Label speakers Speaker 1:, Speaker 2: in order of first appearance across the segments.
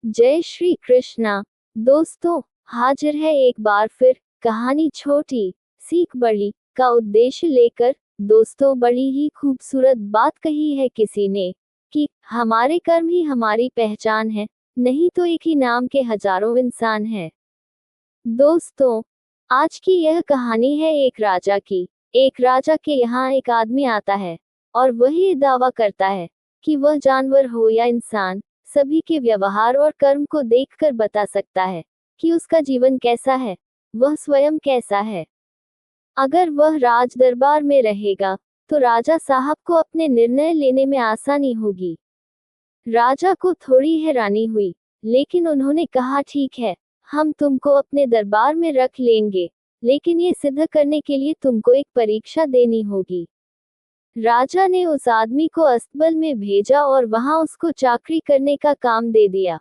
Speaker 1: जय श्री कृष्णा। दोस्तों, हाजिर है एक बार फिर कहानी छोटी सीख बड़ी का उद्देश्य लेकर। दोस्तों, बड़ी ही खूबसूरत बात कही है किसी ने कि हमारे कर्म ही हमारी पहचान है, नहीं तो एक ही नाम के हजारों इंसान हैं। दोस्तों, आज की यह कहानी है एक राजा की। एक राजा के यहाँ एक आदमी आता है और वह ये दावा करता है कि वह जानवर हो या इंसान, सभी के व्यवहार और कर्म को देखकर बता सकता है कि उसका जीवन कैसा है, वह स्वयं कैसा है। अगर वह राज दरबार में रहेगा तो राजा साहब को अपने निर्णय लेने में आसानी होगी। राजा को थोड़ी हैरानी हुई, लेकिन उन्होंने कहा, ठीक है, हम तुमको अपने दरबार में रख लेंगे, लेकिन ये सिद्ध करने के लिए तुमको एक परीक्षा देनी होगी। राजा ने उस आदमी को अस्तबल में भेजा और वहां उसको चाकरी करने का काम दे दिया।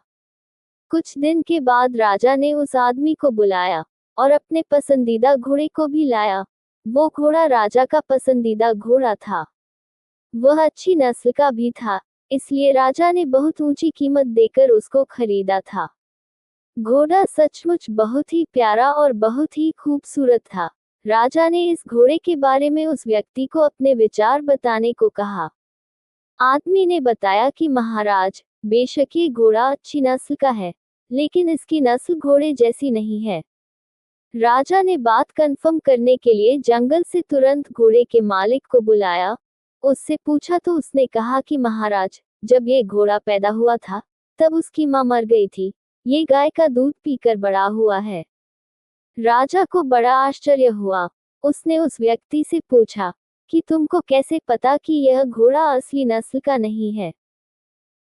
Speaker 1: कुछ दिन के बाद राजा ने उस आदमी को बुलाया और अपने पसंदीदा घोड़े को भी लाया। वो घोड़ा राजा का पसंदीदा घोड़ा था। वह अच्छी नस्ल का भी था, इसलिए राजा ने बहुत ऊंची कीमत देकर उसको खरीदा था। घोड़ा सचमुच बहुत ही प्यारा और बहुत ही खूबसूरत था। राजा ने इस घोड़े के बारे में उस व्यक्ति को अपने विचार बताने को कहा। आदमी ने बताया कि महाराज, बेशक ये घोड़ा अच्छी नस्ल का है, लेकिन इसकी नस्ल घोड़े जैसी नहीं है। राजा ने बात कंफर्म करने के लिए जंगल से तुरंत घोड़े के मालिक को बुलाया। उससे पूछा तो उसने कहा कि महाराज, जब ये घोड़ा पैदा हुआ था तब उसकी मां मर गई थी। ये गाय का दूध पीकर बड़ा हुआ है। राजा को बड़ा आश्चर्य हुआ। उसने उस व्यक्ति से पूछा कि तुमको कैसे पता कि यह घोड़ा असली नस्ल का नहीं है।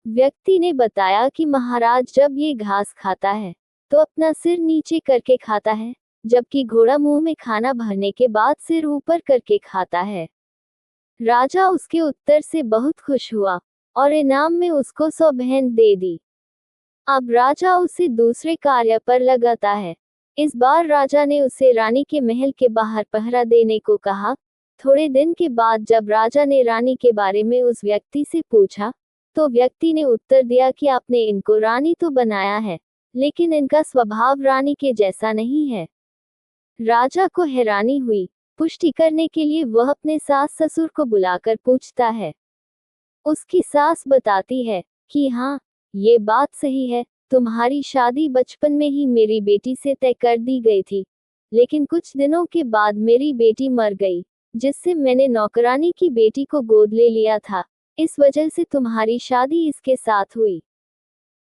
Speaker 1: व्यक्ति ने बताया कि महाराज, जब ये घास खाता है तो अपना सिर नीचे करके खाता है, जबकि घोड़ा मुंह में खाना भरने के बाद सिर ऊपर करके खाता है। राजा उसके उत्तर से बहुत खुश हुआ और इनाम में उसको 100 बहन दे दी। अब राजा उसे दूसरे कार्य पर लगाता है। इस बार राजा ने उसे रानी के महल के बाहर पहरा देने को कहा। थोड़े दिन के बाद जब राजा ने रानी के बारे में उस व्यक्ति से पूछा, तो व्यक्ति ने उत्तर दिया कि आपने इनको रानी तो बनाया है, लेकिन इनका स्वभाव रानी के जैसा नहीं है। राजा को हैरानी हुई। पुष्टि करने के लिए वह अपने सास ससुर को बुलाकर पूछता है। उसकी सास बताती है कि हाँ, ये बात सही है, तुम्हारी शादी बचपन में ही मेरी बेटी से तय कर दी गई थी, लेकिन कुछ दिनों के बाद मेरी बेटी मर गई, जिससे मैंने नौकरानी की बेटी को गोद ले लिया था। इस वजह से तुम्हारी शादी इसके साथ हुई।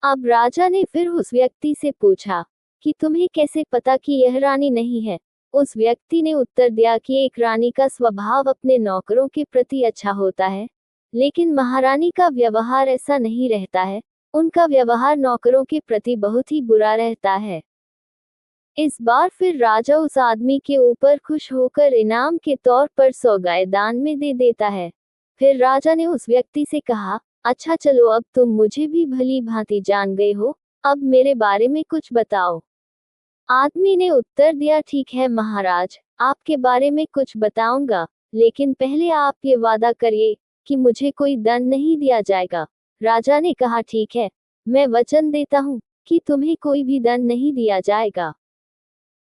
Speaker 1: अब राजा ने फिर उस व्यक्ति से पूछा कि तुम्हें कैसे पता कि यह रानी नहीं है। उस व्यक्ति ने उत्तर दिया कि एक रानी का स्वभाव अपने नौकरों के प्रति अच्छा होता है, लेकिन महारानी का व्यवहार ऐसा नहीं रहता है। उनका व्यवहार नौकरों के प्रति बहुत ही बुरा रहता है। इस बार फिर राजा उस आदमी के ऊपर खुश होकर इनाम के तौर पर 100 गाय दान में दे देता है। फिर राजा ने उस व्यक्ति से कहा, अच्छा चलो, अब तुम मुझे भी भली भांति जान गए हो, अब मेरे बारे में कुछ बताओ। आदमी ने उत्तर दिया, ठीक है महाराज, आपके बारे में कुछ बताऊंगा, लेकिन पहले आप ये वादा करिए कि मुझे कोई दंड नहीं दिया जाएगा। राजा ने कहा, ठीक है, मैं वचन देता हूँ कि तुम्हें कोई भी दंड नहीं दिया जाएगा।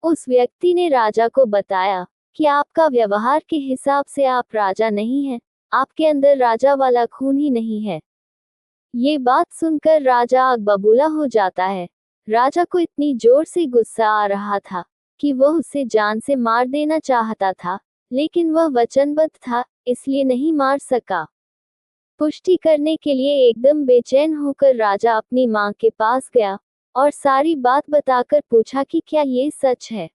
Speaker 1: उस व्यक्ति ने राजा को बताया कि आपका व्यवहार के हिसाब से आप राजा नहीं हैं, आपके अंदर राजा वाला खून ही नहीं है। ये बात सुनकर राजा आग बबूला हो जाता है। राजा को इतनी जोर से गुस्सा आ रहा था कि वह उसे जान से मार देना चाहता था, लेकिन वह वचनबद्ध था, इसलिए नहीं मार सका। पुष्टि करने के लिए एकदम बेचैन होकर राजा अपनी मां के पास गया और सारी बात बताकर पूछा कि क्या ये सच है।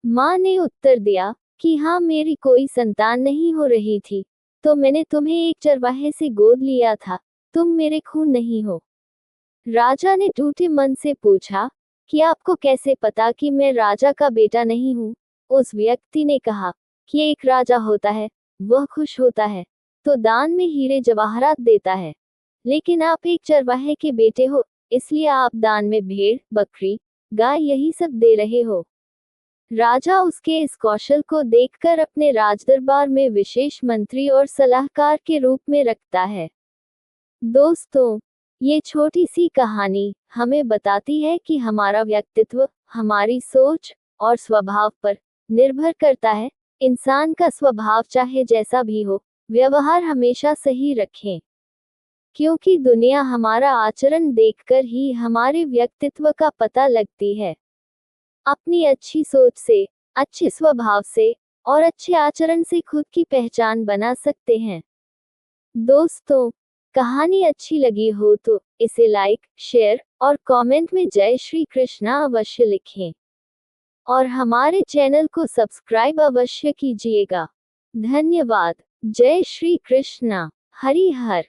Speaker 1: मां ने उत्तर दिया कि हाँ, मेरी कोई संतान नहीं हो रही थी, तो मैंने तुम्हें एक चरवाहे से गोद लिया था, तुम मेरे खून नहीं हो। राजा ने टूटे मन से पूछा कि आपको कैसे पता कि मैं राजा का बेटा नहीं हूँ। उस व्यक्ति ने कहा कि एक राजा होता है, वह खुश होता है तो दान में हीरे जवाहरात देता है, लेकिन आप एक चरवाहे के बेटे हो, इसलिए आप दान में भेड़, बकरी, गाय यही सब दे रहे हो। राजा उसके इस कौशल को देखकर अपने राजदरबार में विशेष मंत्री और सलाहकार के रूप में रखता है। दोस्तों, ये छोटी सी कहानी हमें बताती है कि हमारा व्यक्तित्व हमारी सोच और स्वभाव पर निर्भर करता है। इंसान का स्वभाव चाहे जैसा भी हो, व्यवहार हमेशा सही रखें, क्योंकि दुनिया हमारा आचरण देखकर ही हमारे व्यक्तित्व का पता लगती है। अपनी अच्छी सोच से, अच्छे स्वभाव से और अच्छे आचरण से खुद की पहचान बना सकते हैं। दोस्तों, कहानी अच्छी लगी हो तो इसे लाइक, शेयर और कमेंट में जय श्री कृष्णा अवश्य लिखें और हमारे चैनल को सब्सक्राइब अवश्य कीजिएगा। धन्यवाद। जय श्री कृष्णा। हरि हर।